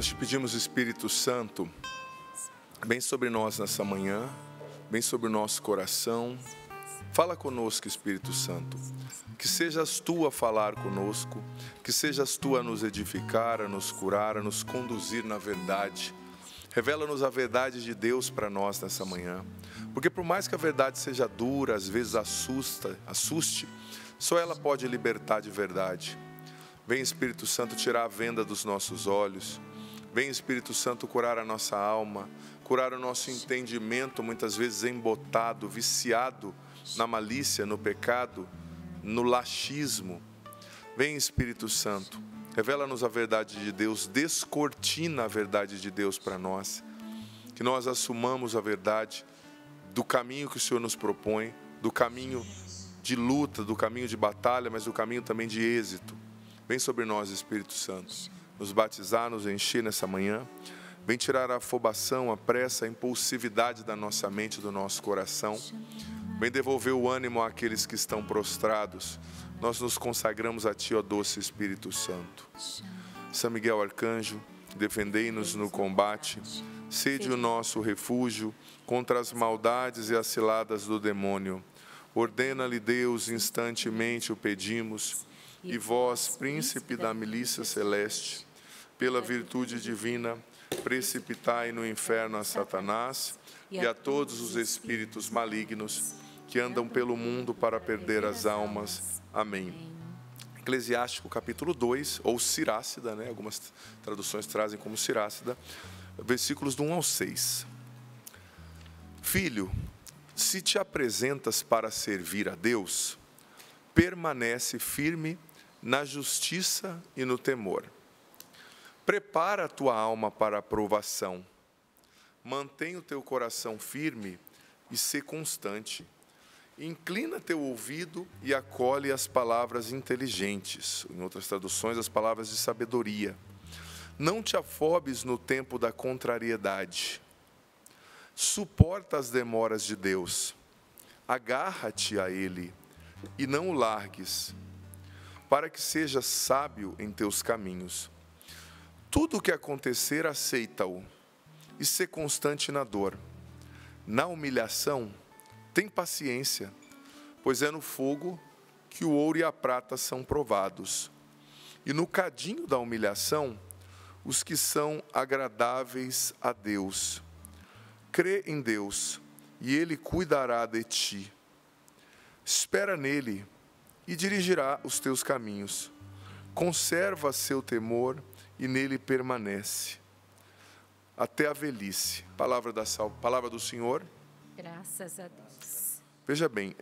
nós te pedimos, Espírito Santo, vem sobre nós nessa manhã, vem sobre o nosso coração. Fala conosco, Espírito Santo. Que sejas tu a falar conosco, que sejas tu a nos edificar, a nos curar, a nos conduzir na verdade. Revela-nos a verdade de Deus para nós nessa manhã. Porque por mais que a verdade seja dura, às vezes assuste, só ela pode libertar de verdade. Vem, Espírito Santo, tirar a venda dos nossos olhos. Vem, Espírito Santo, curar a nossa alma, curar o nosso entendimento, muitas vezes embotado, viciado na malícia, no pecado, no laxismo. Vem, Espírito Santo, revela-nos a verdade de Deus, descortina a verdade de Deus para nós. Que nós assumamos a verdade do caminho que o Senhor nos propõe, do caminho de luta, do caminho de batalha, mas do caminho também de êxito. Vem sobre nós, Espírito Santo, nos batizar, nos encher nessa manhã. Vem tirar a afobação, a pressa, a impulsividade da nossa mente, do nosso coração. Vem devolver o ânimo àqueles que estão prostrados. Nós nos consagramos a Ti, ó doce Espírito Santo. São Miguel Arcanjo, defendei-nos no combate. Sede o nosso refúgio contra as maldades e as ciladas do demônio. Ordena-lhe Deus, instantemente o pedimos. E vós, príncipe da milícia celeste, pela virtude divina, precipitai no inferno a Satanás e a todos os espíritos malignos que andam pelo mundo para perder as almas. Amém. Eclesiástico capítulo 2, ou Sirácida, né? Algumas traduções trazem como Sirácida, versículos do 1 ao 6. Filho, se te apresentas para servir a Deus, permanece firme na justiça e no temor. Prepara a tua alma para a provação. Mantém o teu coração firme e sê constante. Inclina teu ouvido e acolhe as palavras inteligentes. Em outras traduções, as palavras de sabedoria. Não te afobes no tempo da contrariedade. Suporta as demoras de Deus. Agarra-te a Ele e não o largues, para que sejas sábio em teus caminhos. Tudo o que acontecer, aceita-o, e sê constante na dor. Na humilhação, tem paciência, pois é no fogo que o ouro e a prata são provados. E no cadinho da humilhação, os que são agradáveis a Deus. Crê em Deus, e Ele cuidará de ti. Espera nele, e dirigirá os teus caminhos. Conserva seu temor, e nele permanece até a velhice. Palavra do Senhor. Graças a Deus. Veja bem,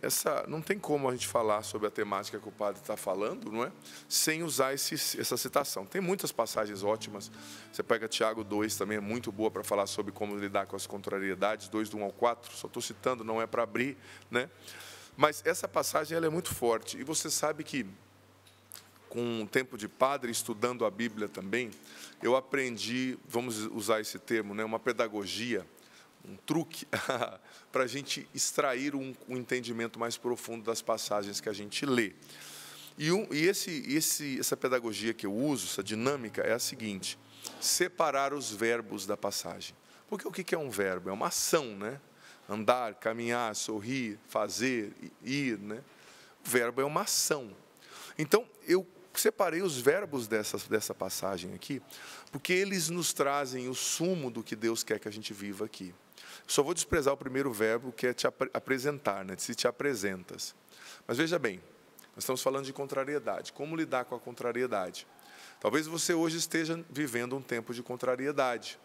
não tem como a gente falar sobre a temática que o padre está falando, não é? Sem usar essa citação. Tem muitas passagens ótimas. Você pega Tiago 2, também é muito boa para falar sobre como lidar com as contrariedades, 2 do 1 ao 4, só estou citando, não é para abrir, né? Mas essa passagem ela é muito forte. E você sabe que, com o tempo de padre, estudando a Bíblia também, eu aprendi, vamos usar esse termo, né, uma pedagogia, um truque, para a gente extrair um entendimento mais profundo das passagens que a gente lê. Essa pedagogia que eu uso, essa dinâmica, é a seguinte: separar os verbos da passagem. Porque o que é um verbo? É uma ação, né? Andar, caminhar, sorrir, fazer, ir, né? O verbo é uma ação. Então, eu separei os verbos dessa passagem aqui, porque eles nos trazem o sumo do que Deus quer que a gente viva aqui. Só vou desprezar o primeiro verbo, que é te apresentar, né? Se te apresentas. Mas veja bem, nós estamos falando de contrariedade. Como lidar com a contrariedade? Talvez você hoje esteja vivendo um tempo de contrariedade,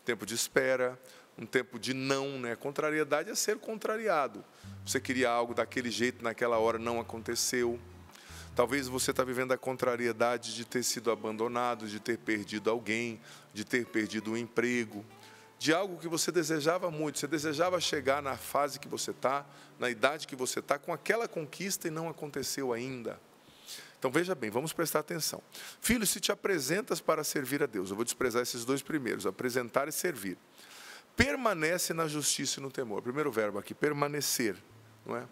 um tempo de espera, um tempo de não, né? Contrariedade é ser contrariado. Você queria algo daquele jeito, naquela hora não aconteceu. Talvez você está vivendo a contrariedade de ter sido abandonado, de ter perdido alguém, de ter perdido um emprego, de algo que você desejava muito. Você desejava chegar na fase que você está, na idade que você está, com aquela conquista e não aconteceu ainda. Então, veja bem, vamos prestar atenção. Filho, se te apresentas para servir a Deus, eu vou desprezar esses dois primeiros, apresentar e servir. Permanece na justiça e no temor. O primeiro verbo aqui, permanecer, não é?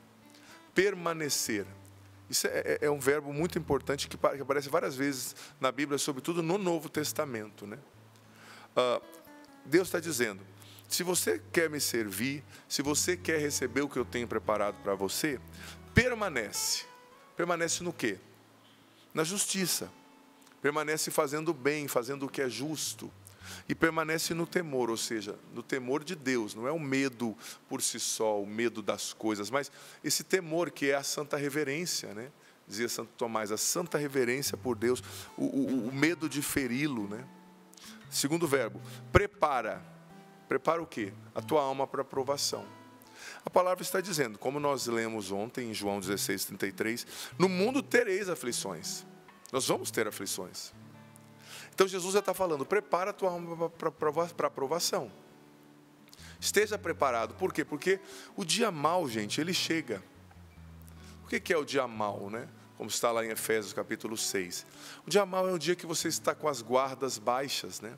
Permanecer. Isso é um verbo muito importante que aparece várias vezes na Bíblia, sobretudo no Novo Testamento, né? Deus está dizendo, se você quer me servir, se você quer receber o que eu tenho preparado para você, permanece. Permanece no quê? Na justiça. Permanece fazendo o bem, fazendo o que é justo. E permanece no temor, ou seja, no temor de Deus. Não é o medo por si só, o medo das coisas, mas esse temor que é a santa reverência, né? Dizia Santo Tomás, a santa reverência por Deus, o medo de feri-lo, né? Segundo verbo, prepara. Prepara o quê? A tua alma para a provação. A palavra está dizendo, como nós lemos ontem em João 16:33, no mundo tereis aflições. Nós vamos ter aflições. Então Jesus já está falando, prepara a tua alma para a provação. Esteja preparado. Por quê? Porque o dia mau, gente, ele chega. O que é o dia mau, né? Como está lá em Efésios capítulo 6. O dia mau é o dia que você está com as guardas baixas, né?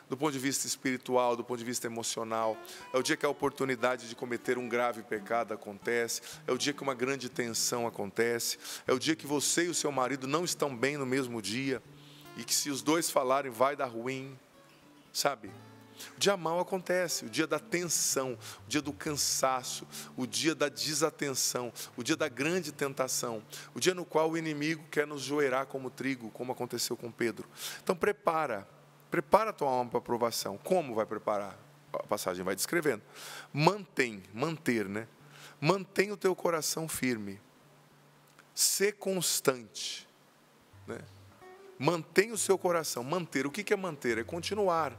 Do ponto de vista espiritual, do ponto de vista emocional. É o dia que a oportunidade de cometer um grave pecado acontece. É o dia que uma grande tensão acontece. É o dia que você e o seu marido não estão bem no mesmo dia. E que se os dois falarem, vai dar ruim. Sabe? O dia mau acontece, o dia da tensão, o dia do cansaço, o dia da desatenção, o dia da grande tentação, o dia no qual o inimigo quer nos joerar como trigo, como aconteceu com Pedro. Então prepara a tua alma para a provação. Como vai preparar? A passagem vai descrevendo. Manter, né? Mantém o teu coração firme. Ser constante, né? Mantém o seu coração. Manter, o que é manter? É continuar.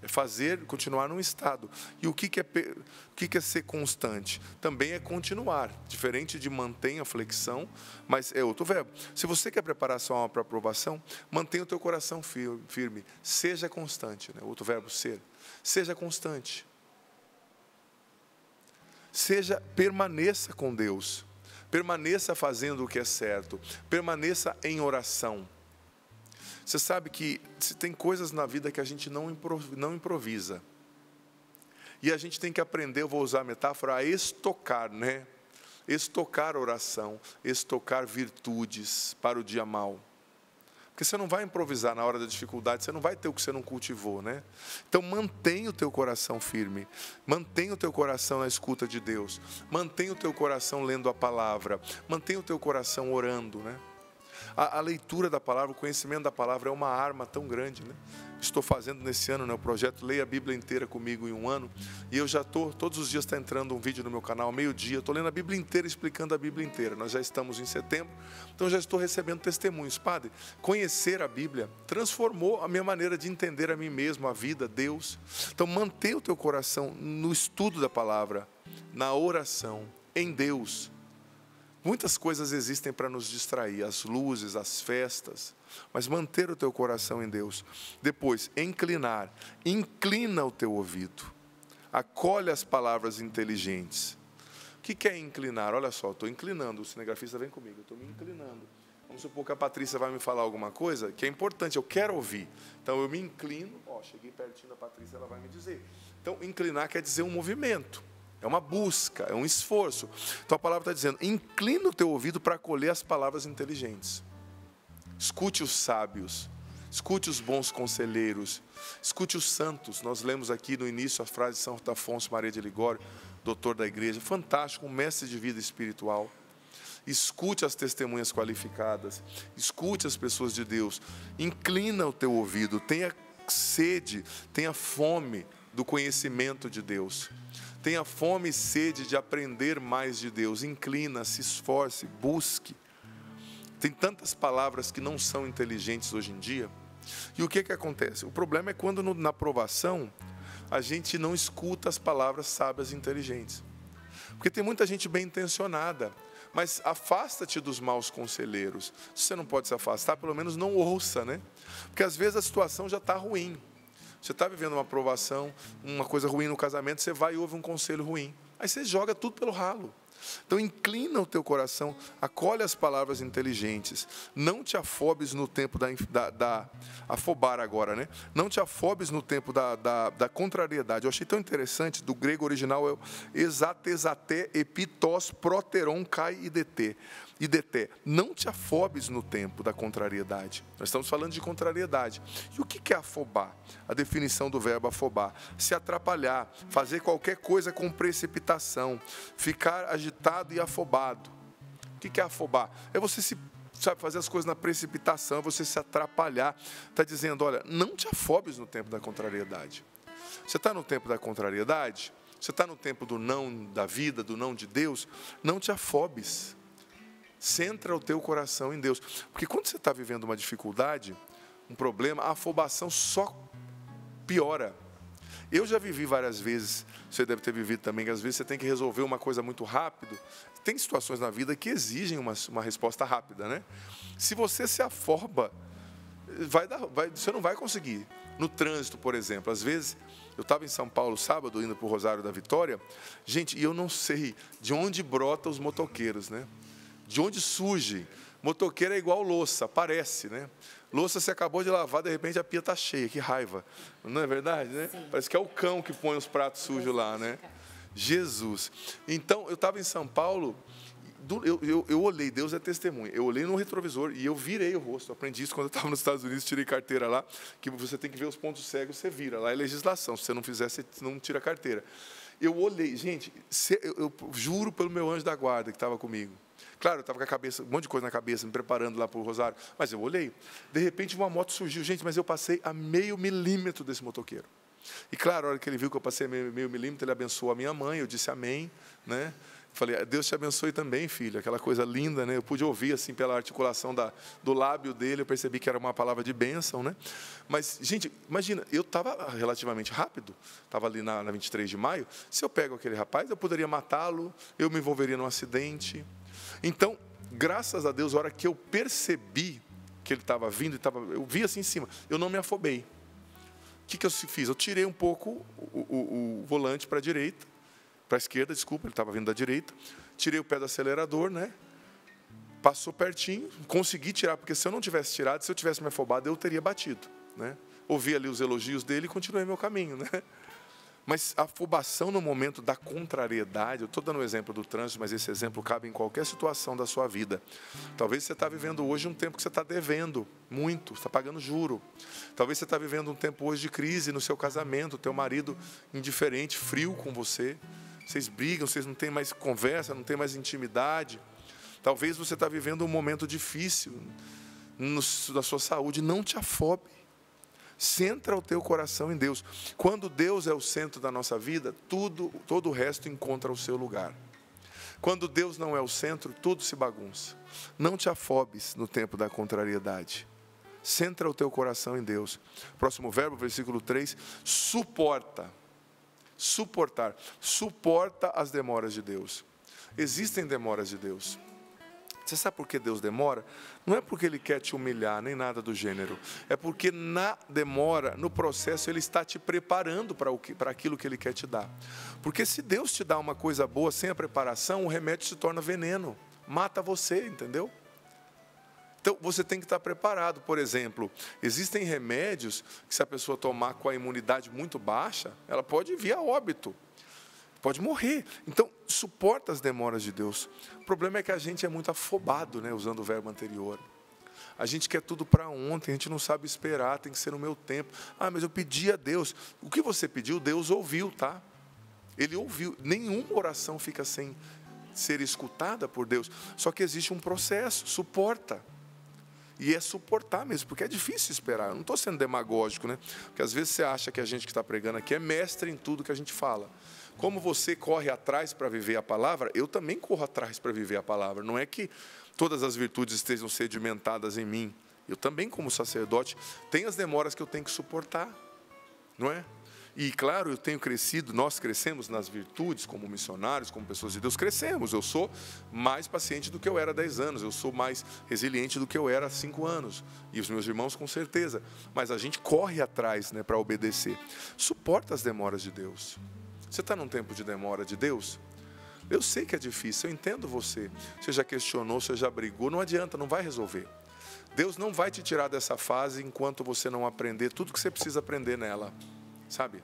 É continuar num estado. E o que é ser constante? Também é continuar. Diferente de mantém a flexão, mas é outro verbo. Se você quer preparar sua alma para a aprovação, mantenha o teu coração firme. Seja constante. Né? Outro verbo, ser. Seja constante. Permaneça com Deus. Permaneça fazendo o que é certo. Permaneça em oração. Você sabe que tem coisas na vida que a gente não improvisa. E a gente tem que aprender, eu vou usar a metáfora, a estocar, né? Estocar oração, estocar virtudes para o dia mau. Porque você não vai improvisar na hora da dificuldade, você não vai ter o que você não cultivou, né? Então mantenha o teu coração firme, mantenha o teu coração na escuta de Deus, mantenha o teu coração lendo a palavra, mantenha o teu coração orando, né? A leitura da palavra, o conhecimento da palavra é uma arma tão grande, né? Estou fazendo nesse ano, né, o projeto Leia a Bíblia Inteira comigo em um ano. E eu já todos os dias está entrando um vídeo no meu canal, meio-dia. Estou lendo a Bíblia inteira, explicando a Bíblia inteira. Nós já estamos em setembro, então já estou recebendo testemunhos. Padre, conhecer a Bíblia transformou a minha maneira de entender a mim mesmo, a vida, Deus. Então mantenha o teu coração no estudo da palavra, na oração, em Deus. Muitas coisas existem para nos distrair, as luzes, as festas, mas manter o teu coração em Deus. Depois, inclina o teu ouvido, acolhe as palavras inteligentes. O que é inclinar? Olha só, estou inclinando, o cinegrafista vem comigo, eu estou me inclinando. Vamos supor que a Patrícia vai me falar alguma coisa que é importante, eu quero ouvir. Então eu me inclino, cheguei pertinho da Patrícia, ela vai me dizer. Então inclinar quer dizer um movimento. É uma busca, é um esforço. Então a palavra está dizendo, inclina o teu ouvido para acolher as palavras inteligentes. Escute os sábios, escute os bons conselheiros, escute os santos. Nós lemos aqui no início a frase de Santo Afonso Maria de Ligório, doutor da igreja, fantástico, um mestre de vida espiritual. Escute as testemunhas qualificadas, escute as pessoas de Deus, inclina o teu ouvido, tenha sede, tenha fome do conhecimento de Deus. Tenha fome e sede de aprender mais de Deus. Inclina, se esforce, busque. Tem tantas palavras que não são inteligentes hoje em dia. E o que acontece? O problema é quando na provação a gente não escuta as palavras sábias e inteligentes. Porque tem muita gente bem intencionada, mas afasta-te dos maus conselheiros. Se você não pode se afastar, pelo menos não ouça, né? Porque às vezes a situação já está ruim. Você está vivendo uma provação, uma coisa ruim no casamento, você vai e ouve um conselho ruim. Aí você joga tudo pelo ralo. Então inclina o teu coração, acolhe as palavras inteligentes. Não te afobes no tempo afobar agora, né? Não te afobes no tempo da contrariedade. Eu achei tão interessante, do grego original é exatesaté epitos proteron kai idete. e deté, não te afobes no tempo da contrariedade. Nós estamos falando de contrariedade. E o que é afobar? A definição do verbo afobar: se atrapalhar, fazer qualquer coisa com precipitação, ficar agitado e afobado. O que é afobar? É você fazer as coisas na precipitação, é você se atrapalhar. Está dizendo, olha, não te afobes no tempo da contrariedade. Você está no tempo da contrariedade? Você está no tempo do não da vida, do não de Deus? Não te afobes. Centra o teu coração em Deus. Porque quando você está vivendo uma dificuldade, um problema, a afobação só piora. Eu já vivi várias vezes, você deve ter vivido também, que às vezes você tem que resolver uma coisa muito rápido. Tem situações na vida que exigem uma resposta rápida, né? Se você se afoba, você não vai conseguir. No trânsito, por exemplo, às vezes, eu estava em São Paulo sábado, indo para o Rosário da Vitória, gente, e eu não sei de onde brotam os motoqueiros, né? De onde surge. Motoqueiro é igual louça, parece, né? Louça você acabou de lavar, de repente a pia está cheia, que raiva. Não é verdade, né? Sim. Parece que é o cão que põe os pratos sujos lá, né? Jesus. Então, eu estava em São Paulo, eu olhei, Deus é testemunha, eu olhei no retrovisor e eu virei o rosto. Eu aprendi isso quando eu estava nos Estados Unidos, tirei carteira lá, que você tem que ver os pontos cegos, você vira. Lá é legislação, se você não fizer, você não tira a carteira. Eu olhei, gente, eu juro pelo meu anjo da guarda que estava comigo. Claro, eu estava com a cabeça, um monte de coisa na cabeça, me preparando lá para o Rosário, mas eu olhei. De repente, uma moto surgiu, gente, mas eu passei a meio milímetro desse motoqueiro. E claro, a hora que ele viu que eu passei a meio milímetro, ele abençoou a minha mãe, eu disse amém, né? Falei, Deus te abençoe também, filho. Aquela coisa linda, né? Eu pude ouvir, assim, pela articulação do lábio dele, eu percebi que era uma palavra de bênção, né? Mas, gente, imagina, eu estava relativamente rápido, estava ali na 23 de maio. Se eu pego aquele rapaz, eu poderia matá-lo, eu me envolveria num acidente. Então, graças a Deus, a hora que eu percebi que ele estava vindo, eu vi assim em cima, eu não me afobei. O que eu fiz? Eu tirei um pouco o volante para a direita, para a esquerda, desculpa, ele estava vindo da direita. Tirei o pé do acelerador, né? Passou pertinho, consegui tirar, porque se eu não tivesse tirado, se eu tivesse me afobado, eu teria batido, né? Ouvi ali os elogios dele e continuei meu caminho, né? Mas a afobação no momento da contrariedade, eu estou dando o exemplo do trânsito, mas esse exemplo cabe em qualquer situação da sua vida. Talvez você está vivendo hoje um tempo que você está devendo muito, está pagando juro. Talvez você está vivendo um tempo hoje de crise no seu casamento, teu marido indiferente, frio com você. Vocês brigam, vocês não têm mais conversa, não têm mais intimidade. Talvez você está vivendo um momento difícil da sua saúde. Não te afobe. Centra o teu coração em Deus. Quando Deus é o centro da nossa vida, todo o resto encontra o seu lugar. Quando Deus não é o centro, tudo se bagunça. Não te afobes no tempo da contrariedade. Centra o teu coração em Deus. Próximo verbo, versículo 3. Suportar. Suporta as demoras de Deus. Existem demoras de Deus. Você sabe por que Deus demora? Não é porque Ele quer te humilhar, nem nada do gênero. É porque na demora, no processo, Ele está te preparando para aquilo que Ele quer te dar. Porque se Deus te dá uma coisa boa sem a preparação, o remédio se torna veneno. Mata você, entendeu? Então, você tem que estar preparado. Por exemplo, existem remédios que se a pessoa tomar com a imunidade muito baixa, ela pode vir a óbito. Pode morrer. Então, suporta as demoras de Deus. O problema é que a gente é muito afobado, né, usando o verbo anterior. A gente quer tudo para ontem, a gente não sabe esperar, tem que ser no meu tempo. Ah, mas eu pedi a Deus. O que você pediu, Deus ouviu, tá? Ele ouviu. Nenhuma oração fica sem ser escutada por Deus. Só que existe um processo, suporta. E é suportar mesmo, porque é difícil esperar. Eu não estou sendo demagógico, né? Porque às vezes você acha que a gente que está pregando aqui é mestre em tudo que a gente fala. Como você corre atrás para viver a palavra, eu também corro atrás para viver a palavra. Não é que todas as virtudes estejam sedimentadas em mim. Eu também, como sacerdote, tenho as demoras que eu tenho que suportar, não é? E, claro, eu tenho crescido, nós crescemos nas virtudes, como missionários, como pessoas de Deus, crescemos. Eu sou mais paciente do que eu era há 10 anos, eu sou mais resiliente do que eu era há 5 anos. E os meus irmãos, com certeza. Mas a gente corre atrás, né, para obedecer. Suporta as demoras de Deus. Você está num tempo de demora de Deus? Eu sei que é difícil, eu entendo você. Você já questionou, você já brigou, não adianta, não vai resolver. Deus não vai te tirar dessa fase enquanto você não aprender tudo que você precisa aprender nela, sabe?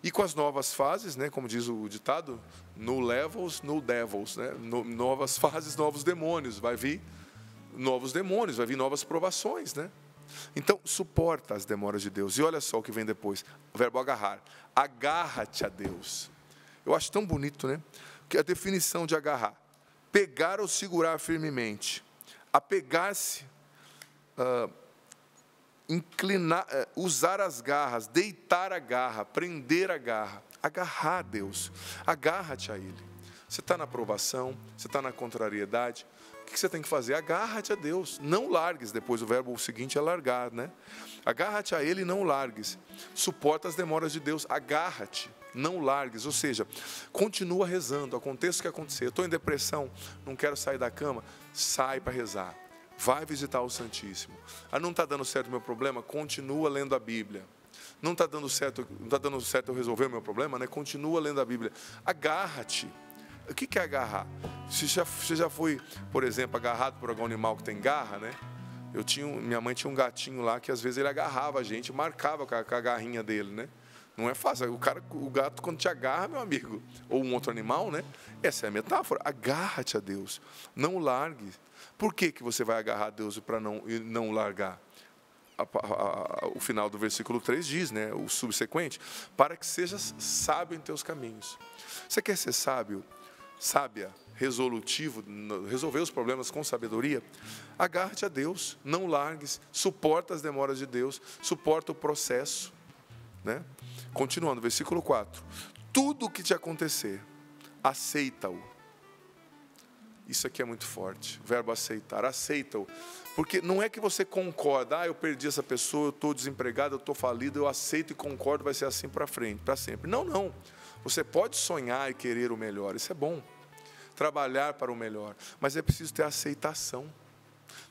E com as novas fases, né, como diz o ditado, no levels, no devils, né? Novas fases, novos demônios, vai vir novos demônios, vai vir novas provações, né? Então, suporta as demoras de Deus. E olha só o que vem depois, o verbo agarrar. Agarra-te a Deus. Eu acho tão bonito, né? Que a definição de agarrar, pegar ou segurar firmemente, apegar-se, inclinar, usar as garras, deitar a garra, prender a garra, agarrar a Deus, agarra-te a Ele. Você está na provação, você está na contrariedade, o que você tem que fazer? Agarra-te a Deus, não largues. Depois o verbo seguinte é largar, né? Agarra-te a Ele e não largues. Suporta as demoras de Deus, agarra-te, não largues. Ou seja, continua rezando, aconteça o que acontecer. Eu estou em depressão, não quero sair da cama, sai para rezar. Vai visitar o Santíssimo. Não está dando certo o meu problema? Continua lendo a Bíblia. Não está dando certo eu resolver o meu problema, né? Continua lendo a Bíblia. Agarra-te. O que é agarrar? Você já foi, por exemplo, agarrado por algum animal que tem garra, né? Minha mãe tinha um gatinho lá que às vezes ele agarrava a gente, marcava com a garrinha dele, né? Não é fácil. O gato quando te agarra, meu amigo, ou um outro animal, né? Essa é a metáfora. Agarra-te a Deus. Não largue. Por que você vai agarrar a Deus para não largar? O final do versículo 3 diz, né, o subsequente, para que sejas sábio em teus caminhos. Você quer ser sábio, sábia, resolutivo, resolver os problemas com sabedoria? Agarre-te a Deus, não largues, suporta as demoras de Deus, suporta o processo, né? Continuando, versículo 4. Tudo o que te acontecer, aceita-o. Isso aqui é muito forte, o verbo aceitar, aceita-o. Porque não é que você concorda, eu perdi essa pessoa, eu estou desempregado, eu estou falido, eu aceito e concordo, vai ser assim para frente, para sempre. Não. Você pode sonhar e querer o melhor, isso é bom. Trabalhar para o melhor, mas é preciso ter aceitação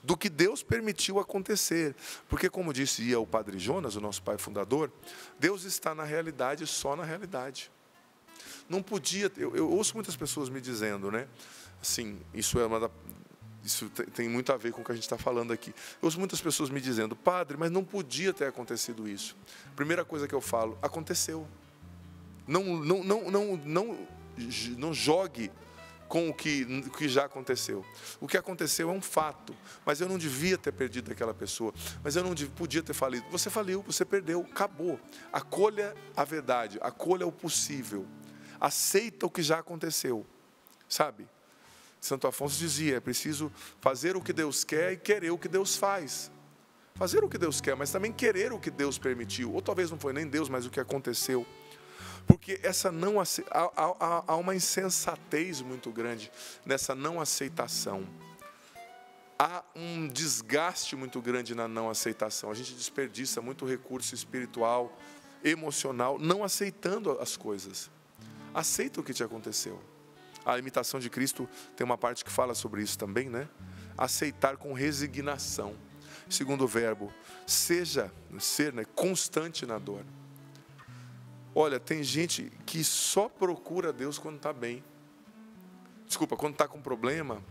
do que Deus permitiu acontecer. Porque, como disse o Padre Jonas, o nosso pai fundador, Deus está na realidade, só na realidade. Não podia, eu ouço muitas pessoas me dizendo, né? Assim, isso tem muito a ver com o que a gente está falando aqui. Eu ouço muitas pessoas me dizendo, padre, mas não podia ter acontecido isso. Primeira coisa que eu falo, aconteceu. Não jogue com o que já aconteceu. O que aconteceu é um fato, mas eu não devia ter perdido aquela pessoa, mas eu não podia ter falido. Você faliu, você perdeu, acabou. Acolha a verdade, acolha o possível. Aceita o que já aconteceu, sabe? Santo Afonso dizia, é preciso fazer o que Deus quer e querer o que Deus faz. Fazer o que Deus quer, mas também querer o que Deus permitiu. Ou talvez não foi nem Deus, mas o que aconteceu. Porque há uma insensatez muito grande nessa não aceitação. Há um desgaste muito grande na não aceitação. A gente desperdiça muito recurso espiritual, emocional, não aceitando as coisas. Aceita o que te aconteceu. A imitação de Cristo tem uma parte que fala sobre isso também, né? Aceitar com resignação. Segundo verbo, ser, né, constante na dor. Olha, tem gente que só procura Deus quando está bem. Desculpa, quando está com problema.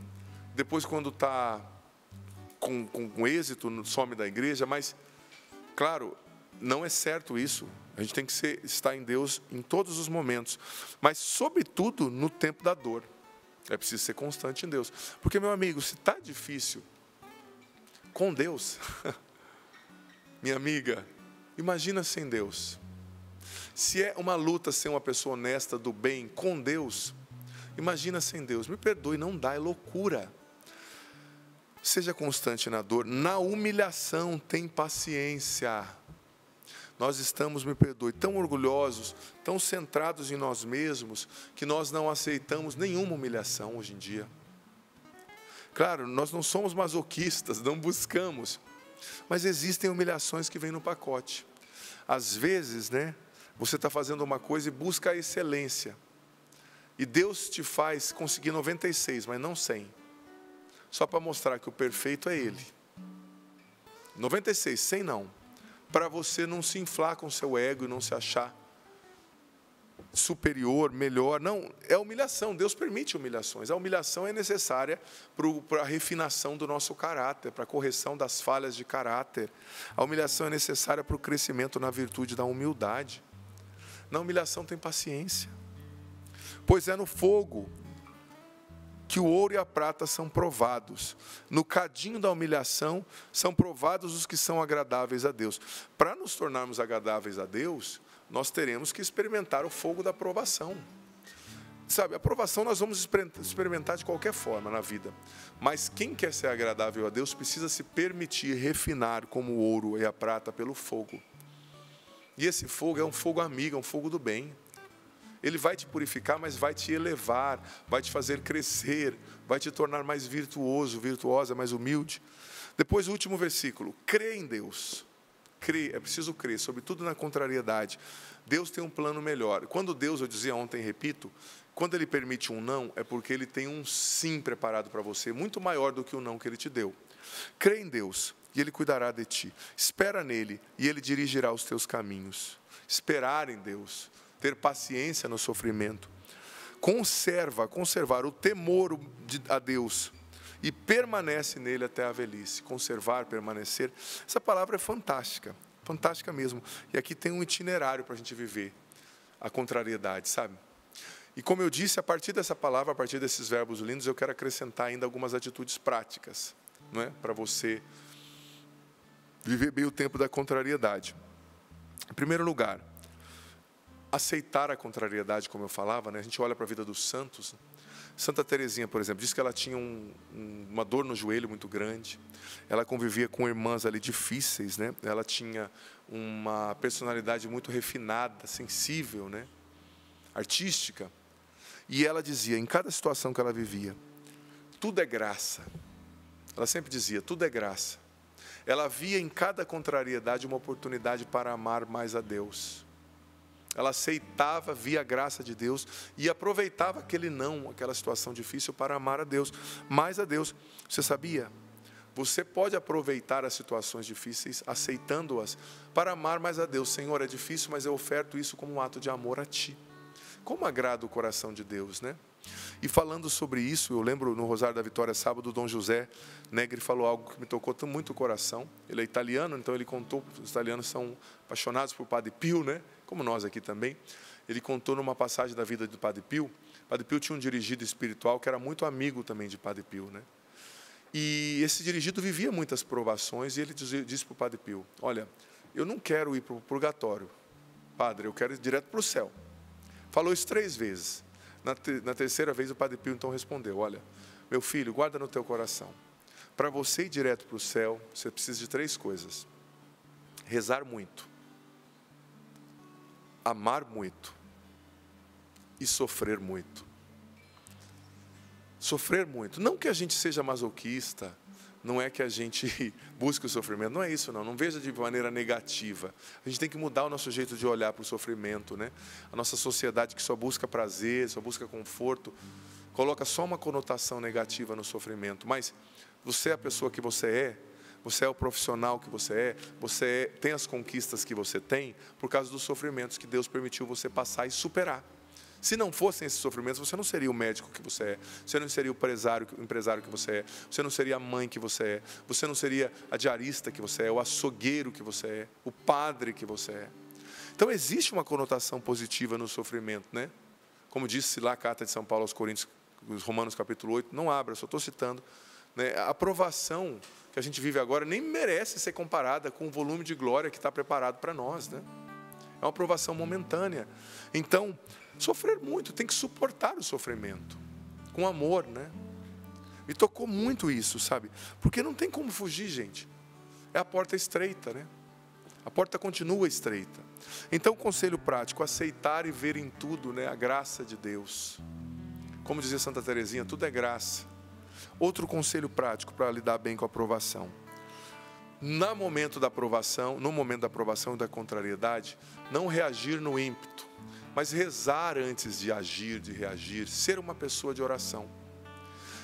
Depois, quando está com êxito, some da igreja. Mas, claro, não é certo isso. A gente tem que estar em Deus em todos os momentos. Mas, sobretudo, no tempo da dor. É preciso ser constante em Deus. Porque, meu amigo, se está difícil com Deus, minha amiga, imagina sem Deus. Se é uma luta ser uma pessoa honesta, do bem, com Deus, imagina sem Deus. Me perdoe, não dá, é loucura. Seja constante na dor, na humilhação, tem paciência. Nós estamos, me perdoe, tão orgulhosos, tão centrados em nós mesmos, que nós não aceitamos nenhuma humilhação hoje em dia. Claro, nós não somos masoquistas, não buscamos, mas existem humilhações que vêm no pacote. Às vezes, né, você está fazendo uma coisa e busca a excelência, e Deus te faz conseguir 96, mas não 100, só para mostrar que o perfeito é Ele. 96, 100 não, para você não se inflar com o seu ego e não se achar superior, melhor. Não, é humilhação. Deus permite humilhações. A humilhação é necessária para a refinação do nosso caráter, para a correção das falhas de caráter. A humilhação é necessária para o crescimento na virtude da humildade. Na humilhação tem paciência. Pois é no fogo que o ouro e a prata são provados. No cadinho da humilhação são provados os que são agradáveis a Deus. Para nos tornarmos agradáveis a Deus, nós teremos que experimentar o fogo da provação. Sabe, a provação nós vamos experimentar de qualquer forma na vida. Mas quem quer ser agradável a Deus precisa se permitir refinar como o ouro e a prata pelo fogo. E esse fogo é um fogo amigo, é um fogo do bem. Ele vai te purificar, mas vai te elevar, vai te fazer crescer, vai te tornar mais virtuoso, virtuosa, mais humilde. Depois o último versículo, crê em Deus. Crê, é preciso crer, sobretudo na contrariedade. Deus tem um plano melhor. Quando Deus, eu dizia ontem, repito, quando Ele permite um não, é porque Ele tem um sim preparado para você, muito maior do que o não que Ele te deu. Crê em Deus e Ele cuidará de ti. Espera nele e Ele dirigirá os teus caminhos. Esperar em Deus, ter paciência no sofrimento. Conservar o temor a Deus e permanece nele até a velhice. Conservar, permanecer. Essa palavra é fantástica, fantástica mesmo. E aqui tem um itinerário para a gente viver a contrariedade, sabe? E como eu disse, a partir dessa palavra, a partir desses verbos lindos, eu quero acrescentar ainda algumas atitudes práticas, não é? Para você viver bem o tempo da contrariedade. Em primeiro lugar, aceitar a contrariedade, como eu falava, né? A gente olha para a vida dos santos. Santa Teresinha, por exemplo, diz que ela tinha uma dor no joelho muito grande. Ela convivia com irmãs ali difíceis, né? Ela tinha uma personalidade muito refinada, sensível, né? Artística. E ela dizia, em cada situação que ela vivia, tudo é graça. Ela sempre dizia, tudo é graça. Ela via em cada contrariedade uma oportunidade para amar mais a Deus. Ela aceitava, via a graça de Deus e aproveitava aquela situação difícil para amar a Deus, mais a Deus. Você sabia? Você pode aproveitar as situações difíceis, aceitando-as, para amar mais a Deus. Senhor, é difícil, mas eu oferto isso como um ato de amor a Ti. Como agrada o coração de Deus, né? E falando sobre isso, eu lembro no Rosário da Vitória, sábado, Dom José Negri falou algo que me tocou muito o coração. Ele é italiano, então ele contou, os italianos são apaixonados por Padre Pio, né? Como nós aqui também. Ele contou numa passagem da vida do Padre Pio. Padre Pio tinha um dirigido espiritual que era muito amigo também de Padre Pio, né? E esse dirigido vivia muitas provações e ele disse para o Padre Pio, olha, eu não quero ir para o purgatório, Padre, eu quero ir direto para o céu. Falou isso 3 vezes. Na terceira vez o Padre Pio então respondeu, olha, meu filho, guarda no teu coração. Para você ir direto para o céu, você precisa de 3 coisas. Rezar muito, amar muito e sofrer muito. Sofrer muito. Não que a gente seja masoquista, não é que a gente busque o sofrimento, não é isso não, não veja de maneira negativa. A gente tem que mudar o nosso jeito de olhar para o sofrimento, né? A nossa sociedade que só busca prazer, só busca conforto, coloca só uma conotação negativa no sofrimento. Mas você é a pessoa que você é o profissional que você tem as conquistas que você tem por causa dos sofrimentos que Deus permitiu você passar e superar. Se não fossem esses sofrimentos, você não seria o médico que você é, você não seria o empresário que você é, você não seria a mãe que você é, você não seria a diarista que você é, o açougueiro que você é, o padre que você é. Então existe uma conotação positiva no sofrimento, né? Como disse lá a carta de São Paulo aos Coríntios, Romanos capítulo 8, não abra, só estou citando, né? A aprovação que a gente vive agora nem merece ser comparada com o volume de glória que está preparado para nós, né? É uma aprovação momentânea. Então, sofrer muito, tem que suportar o sofrimento, com amor, né? Me tocou muito isso, sabe? Porque não tem como fugir, gente. É a porta estreita, né? A porta continua estreita. Então, conselho prático, aceitar e ver em tudo, né, a graça de Deus. Como dizia Santa Teresinha, tudo é graça. Outro conselho prático para lidar bem com a provação. No momento da aprovação e da contrariedade, não reagir no ímpeto, mas rezar antes de agir, de reagir, ser uma pessoa de oração.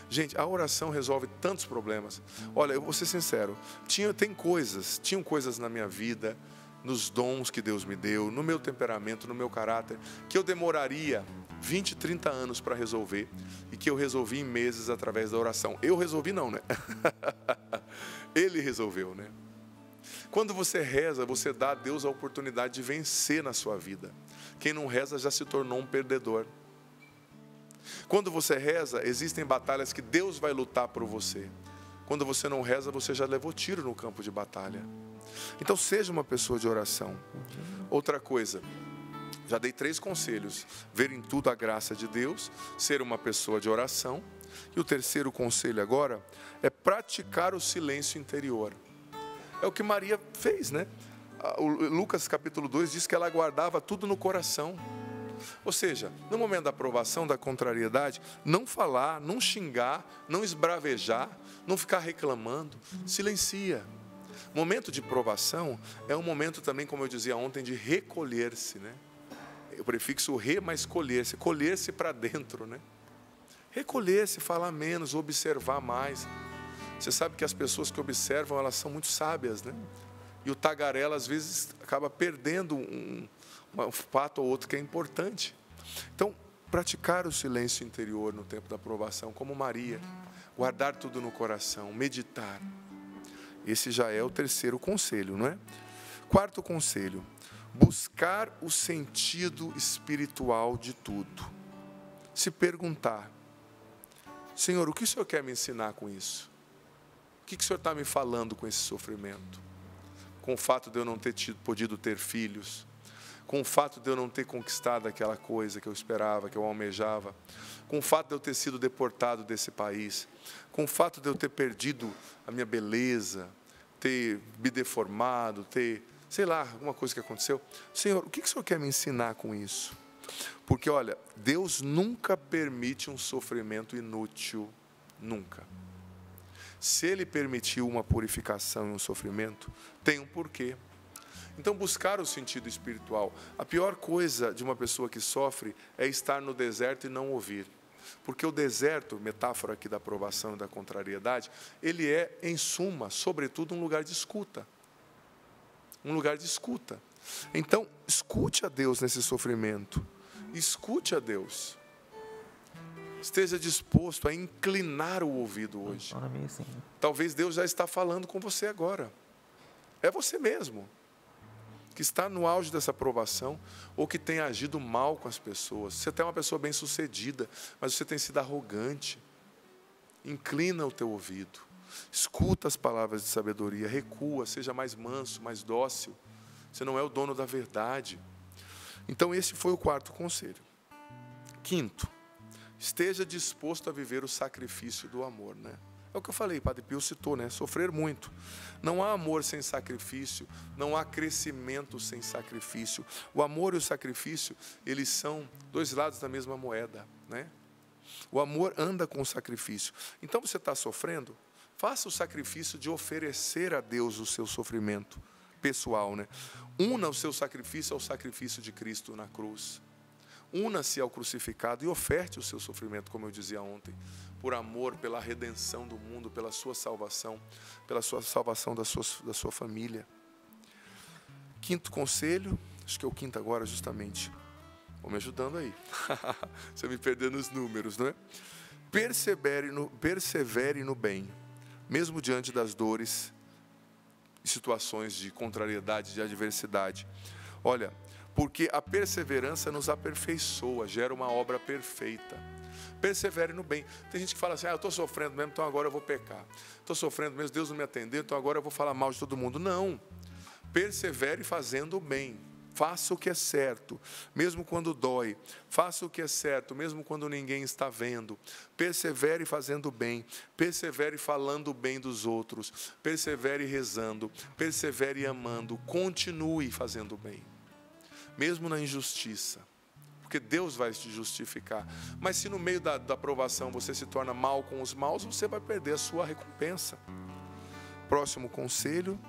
Gente, a oração resolve tantos problemas. Olha, eu vou ser sincero, tinham coisas na minha vida, nos dons que Deus me deu, no meu temperamento, no meu caráter, que eu demoraria 20, 30 anos para resolver, e que eu resolvi em meses através da oração. Eu resolvi não, né? Ele resolveu, né? Quando você reza, você dá a Deus a oportunidade de vencer na sua vida. Quem não reza já se tornou um perdedor. Quando você reza, existem batalhas que Deus vai lutar por você. Quando você não reza, você já levou tiro no campo de batalha. Então seja uma pessoa de oração. Outra coisa, já dei 3 conselhos: ver em tudo a graça de Deus, ser uma pessoa de oração. E o terceiro conselho agora é praticar o silêncio interior. É o que Maria fez, né? O Lucas capítulo 2 diz que ela guardava tudo no coração. Ou seja, no momento da provação, da contrariedade, não falar, não xingar, não esbravejar, não ficar reclamando, silencia. Momento de provação é um momento também, como eu dizia ontem, de recolher-se, né? O prefixo re, mas colher-se, colher-se para dentro, né? Recolher-se, falar menos, observar mais. Você sabe que as pessoas que observam, elas são muito sábias, né? E o tagarela, às vezes, acaba perdendo um fato ou outro que é importante. Então, praticar o silêncio interior no tempo da provação, como Maria, guardar tudo no coração, meditar. Esse já é o terceiro conselho, não é? Quarto conselho, buscar o sentido espiritual de tudo. Se perguntar: Senhor, o que o Senhor quer me ensinar com isso? O que o Senhor está me falando com esse sofrimento? Com o fato de eu não ter podido ter filhos, com o fato de eu não ter conquistado aquela coisa que eu esperava, que eu almejava, com o fato de eu ter sido deportado desse país, com o fato de eu ter perdido a minha beleza, ter me deformado, ter, sei lá, alguma coisa que aconteceu. Senhor, o que o Senhor quer me ensinar com isso? Porque, olha, Deus nunca permite um sofrimento inútil, nunca. Se Ele permitiu uma purificação e um sofrimento, tem um porquê. Então, buscar o sentido espiritual. A pior coisa de uma pessoa que sofre é estar no deserto e não ouvir. Porque o deserto, metáfora aqui da provação e da contrariedade, ele é, em suma, sobretudo, um lugar de escuta. Um lugar de escuta. Então, escute a Deus nesse sofrimento. Escute a Deus. Esteja disposto a inclinar o ouvido hoje. Talvez Deus já está falando com você agora. É você mesmo que está no auge dessa provação ou que tem agido mal com as pessoas. Você é uma pessoa bem-sucedida, mas você tem sido arrogante. Inclina o teu ouvido. Escuta as palavras de sabedoria. Recua, seja mais manso, mais dócil. Você não é o dono da verdade. Então esse foi o quarto conselho. Quinto, esteja disposto a viver o sacrifício do amor, né? É o que eu falei, Padre Pio citou, né? Sofrer muito. Não há amor sem sacrifício, não há crescimento sem sacrifício. O amor e o sacrifício, eles são 2 lados da mesma moeda, né? O amor anda com o sacrifício. Então você está sofrendo, faça o sacrifício de oferecer a Deus o seu sofrimento pessoal, né? Una o seu sacrifício ao sacrifício de Cristo na cruz. Una-se ao crucificado e oferte o seu sofrimento, como eu dizia ontem, por amor, pela redenção do mundo, pela sua salvação da sua família. Quinto conselho, acho que é o quinto agora justamente. Vou me ajudando aí. Você me perdendo os números, não é? Persevere no bem, mesmo diante das dores e situações de contrariedade, de adversidade. Olha, porque a perseverança nos aperfeiçoa, gera uma obra perfeita. Persevere no bem. Tem gente que fala assim: eu estou sofrendo mesmo, então agora eu vou pecar. Estou sofrendo mesmo, Deus não me atendeu, então agora eu vou falar mal de todo mundo. Não. Persevere fazendo o bem. Faça o que é certo, mesmo quando dói. Faça o que é certo, mesmo quando ninguém está vendo. Persevere fazendo o bem. Persevere falando bem dos outros. Persevere rezando. Persevere amando. Continue fazendo o bem. Mesmo na injustiça. Porque Deus vai te justificar. Mas se no meio da provação você se torna mal com os maus, você vai perder a sua recompensa. Próximo conselho.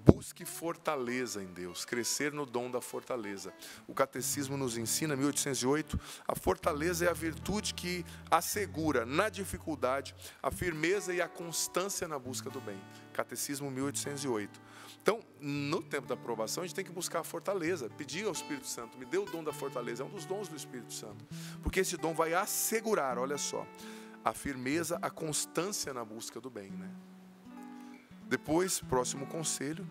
Busque fortaleza em Deus, crescer no dom da fortaleza. O Catecismo nos ensina, 1808, a fortaleza é a virtude que assegura, na dificuldade, a firmeza e a constância na busca do bem. Catecismo 1808. Então, no tempo da provação, a gente tem que buscar a fortaleza, pedir ao Espírito Santo, me dê o dom da fortaleza, é um dos dons do Espírito Santo. Porque esse dom vai assegurar, olha só, a firmeza, a constância na busca do bem, né? Depois, próximo conselho,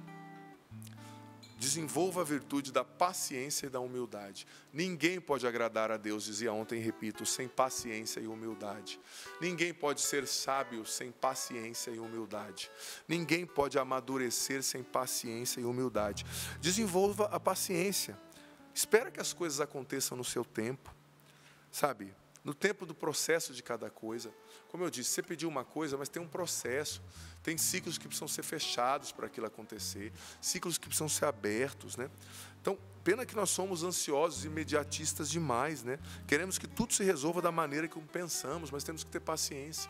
desenvolva a virtude da paciência e da humildade. Ninguém pode agradar a Deus, dizia ontem e repito, sem paciência e humildade. Ninguém pode ser sábio sem paciência e humildade. Ninguém pode amadurecer sem paciência e humildade. Desenvolva a paciência. Espera que as coisas aconteçam no seu tempo, sabe? No tempo do processo de cada coisa. Como eu disse, você pediu uma coisa, mas tem um processo. Tem ciclos que precisam ser fechados para aquilo acontecer. Ciclos que precisam ser abertos, né? Então, pena que nós somos ansiosos e imediatistas demais, né? Queremos que tudo se resolva da maneira que pensamos, mas temos que ter paciência.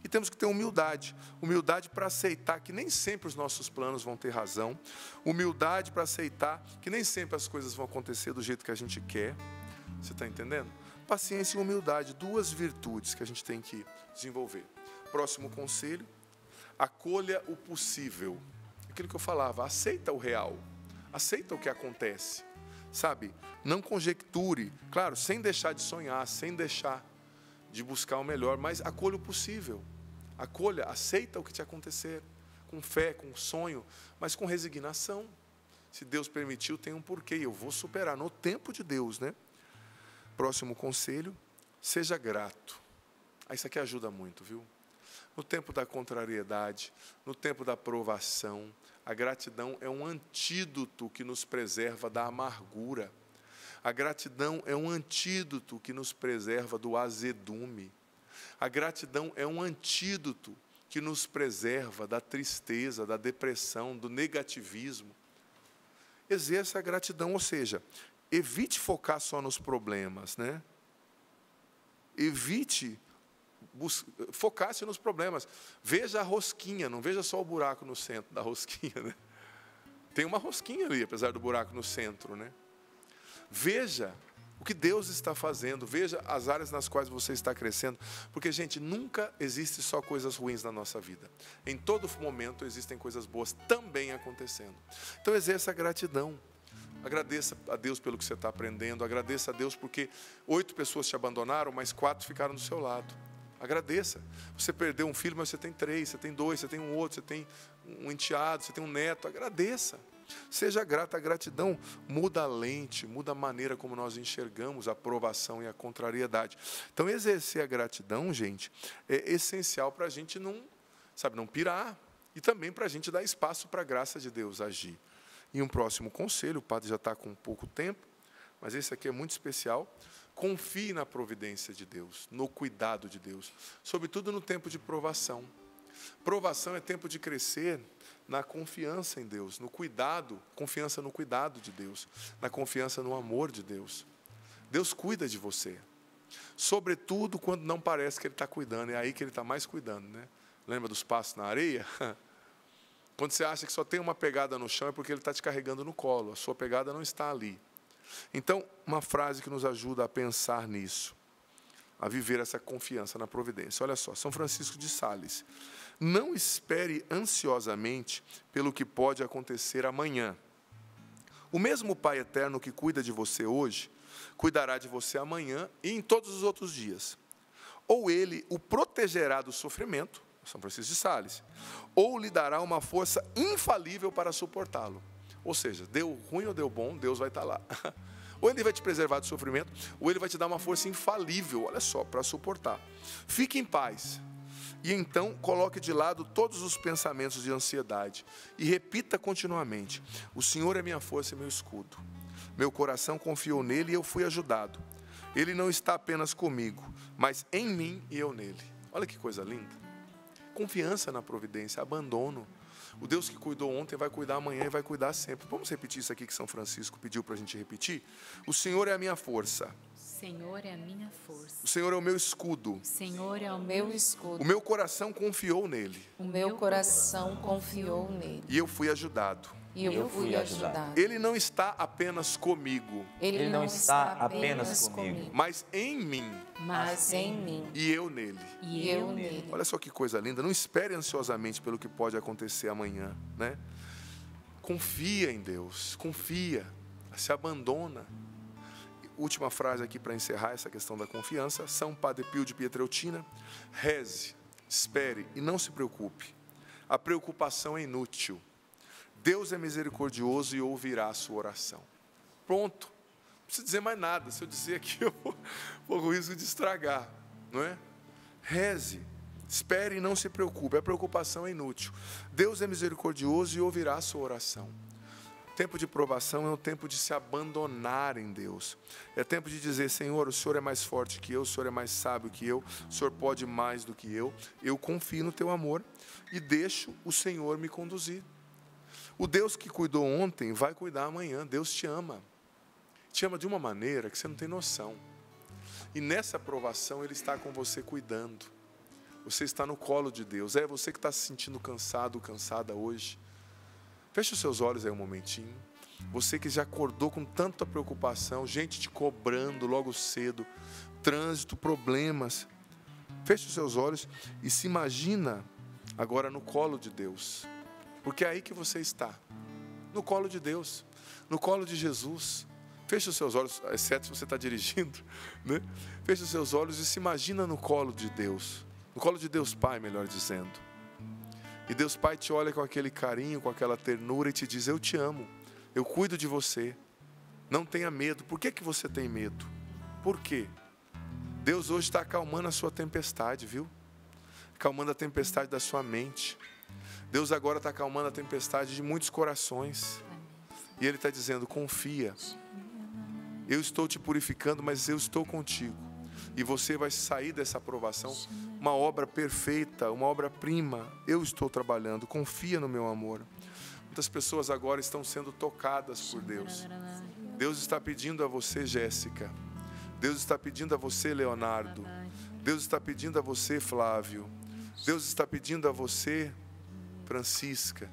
E temos que ter humildade. Humildade para aceitar que nem sempre os nossos planos vão ter razão. Humildade para aceitar que nem sempre as coisas vão acontecer do jeito que a gente quer. Você está entendendo? Paciência e humildade, duas virtudes que a gente tem que desenvolver. Próximo conselho, acolha o possível. Aquilo que eu falava, aceita o real, aceita o que acontece, sabe? Não conjecture, claro, sem deixar de sonhar, sem deixar de buscar o melhor, mas acolha o possível. Acolha, aceita o que te acontecer, com fé, com sonho, mas com resignação. Se Deus permitiu, tem um porquê, eu vou superar no tempo de Deus, né? Próximo conselho, seja grato. Isso aqui ajuda muito, viu? No tempo da contrariedade, no tempo da provação, a gratidão é um antídoto que nos preserva da amargura. A gratidão é um antídoto que nos preserva do azedume. A gratidão é um antídoto que nos preserva da tristeza, da depressão, do negativismo. Exerça a gratidão, ou seja, evite focar só nos problemas, né? Evite focar-se nos problemas. Veja a rosquinha, não veja só o buraco no centro da rosquinha, né? Tem uma rosquinha ali, apesar do buraco no centro, né? Veja o que Deus está fazendo, veja as áreas nas quais você está crescendo, porque, gente, nunca existe só coisas ruins na nossa vida. Em todo momento existem coisas boas também acontecendo. Então, exerça a gratidão. Agradeça a Deus pelo que você está aprendendo. Agradeça a Deus porque 8 pessoas te abandonaram, mas 4 ficaram do seu lado. Agradeça. Você perdeu um filho, mas você tem 3, você tem 2, você tem um outro, você tem um enteado, você tem um neto. Agradeça. Seja grato. A gratidão muda a lente, muda a maneira como nós enxergamos a provação e a contrariedade. Então, exercer a gratidão, gente, é essencial para a gente não pirar. E também para a gente dar espaço para a graça de Deus agir. E um próximo conselho, o padre já está com pouco tempo, mas esse aqui é muito especial. Confie na providência de Deus, no cuidado de Deus, sobretudo no tempo de provação. Provação é tempo de crescer na confiança em Deus, no cuidado, confiança no cuidado de Deus, na confiança no amor de Deus. Deus cuida de você, sobretudo quando não parece que Ele está cuidando, é aí que Ele está mais cuidando, né? Lembra dos passos na areia? Quando você acha que só tem uma pegada no chão, é porque Ele está te carregando no colo. A sua pegada não está ali. Então, uma frase que nos ajuda a pensar nisso, a viver essa confiança na providência. Olha só, São Francisco de Sales. Não espere ansiosamente pelo que pode acontecer amanhã. O mesmo Pai Eterno que cuida de você hoje, cuidará de você amanhã e em todos os outros dias. Ou Ele o protegerá do sofrimento, São Francisco de Sales, ou lhe dará uma força infalível para suportá-lo. Ou seja, deu ruim ou deu bom, Deus vai estar lá. Ou Ele vai te preservar do sofrimento, ou Ele vai te dar uma força infalível, olha só, para suportar. Fique em paz. E então coloque de lado todos os pensamentos de ansiedade. E repita continuamente: o Senhor é minha força e meu escudo. Meu coração confiou nele e eu fui ajudado. Ele não está apenas comigo, mas em mim e eu nele. Olha que coisa linda. Confiança na providência, abandono. O Deus que cuidou ontem vai cuidar amanhã e vai cuidar sempre. Vamos repetir isso aqui que São Francisco pediu para a gente repetir? O Senhor é a minha força. O Senhor é a minha força. O Senhor é o meu escudo. O Senhor é o meu escudo. O meu coração confiou nele. O meu coração confiou nele. E eu fui ajudado. E eu fui ajudado. Ele não está apenas comigo. Ele não está apenas comigo, mas em mim. mas em mim. E eu nele. E eu nele. Olha só que coisa linda. Não espere ansiosamente pelo que pode acontecer amanhã, né? Confia em Deus. Confia. Se abandona. Última frase aqui para encerrar essa questão da confiança. São Padre Pio de Pietrelcina. Reze, espere e não se preocupe. A preocupação é inútil. Deus é misericordioso e ouvirá a sua oração. Pronto. Não precisa dizer mais nada. Se eu dizer aqui, eu vou com risco de estragar. Não é? Reze. Espere e não se preocupe. A preocupação é inútil. Deus é misericordioso e ouvirá a sua oração. Tempo de provação é um tempo de se abandonar em Deus. É tempo de dizer, Senhor, o Senhor é mais forte que eu, o Senhor é mais sábio que eu Senhor pode mais do que eu confio no teu amor e deixo o Senhor me conduzir. O Deus que cuidou ontem vai cuidar amanhã. Deus te ama. Te ama de uma maneira que você não tem noção. E nessa provação Ele está com você cuidando. Você está no colo de Deus. É você que está se sentindo cansado, cansada hoje. Feche os seus olhos aí um momentinho. Você que já acordou com tanta preocupação, gente te cobrando logo cedo, trânsito, problemas. Feche os seus olhos e se imagina agora no colo de Deus. Porque é aí que você está. No colo de Deus. No colo de Jesus. Feche os seus olhos, exceto se você está dirigindo, né? Feche os seus olhos e se imagina no colo de Deus. No colo de Deus Pai, melhor dizendo. E Deus Pai te olha com aquele carinho, com aquela ternura e te diz, eu te amo, eu cuido de você, não tenha medo. Por que você tem medo? Por quê? Deus hoje está acalmando a sua tempestade, viu? Acalmando a tempestade da sua mente. Deus agora está acalmando a tempestade de muitos corações. E Ele está dizendo, confia, eu estou te purificando, mas eu estou contigo. E você vai sair dessa aprovação uma obra perfeita, uma obra-prima. Eu estou trabalhando, confia no meu amor. Muitas pessoas agora estão sendo tocadas por Deus. Deus está pedindo a você, Jéssica. Deus está pedindo a você, Leonardo. Deus está pedindo a você, Flávio. Deus está pedindo a você, Francisca.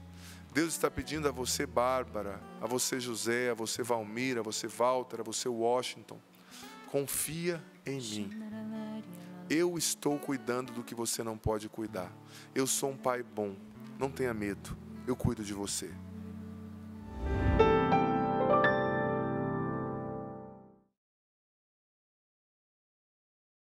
Deus está pedindo a você, Bárbara, a você, José, a você, Valmira, a você, Walter, a você, Washington. Confia em mim. Eu estou cuidando do que você não pode cuidar. Eu sou um pai bom. Não tenha medo. Eu cuido de você.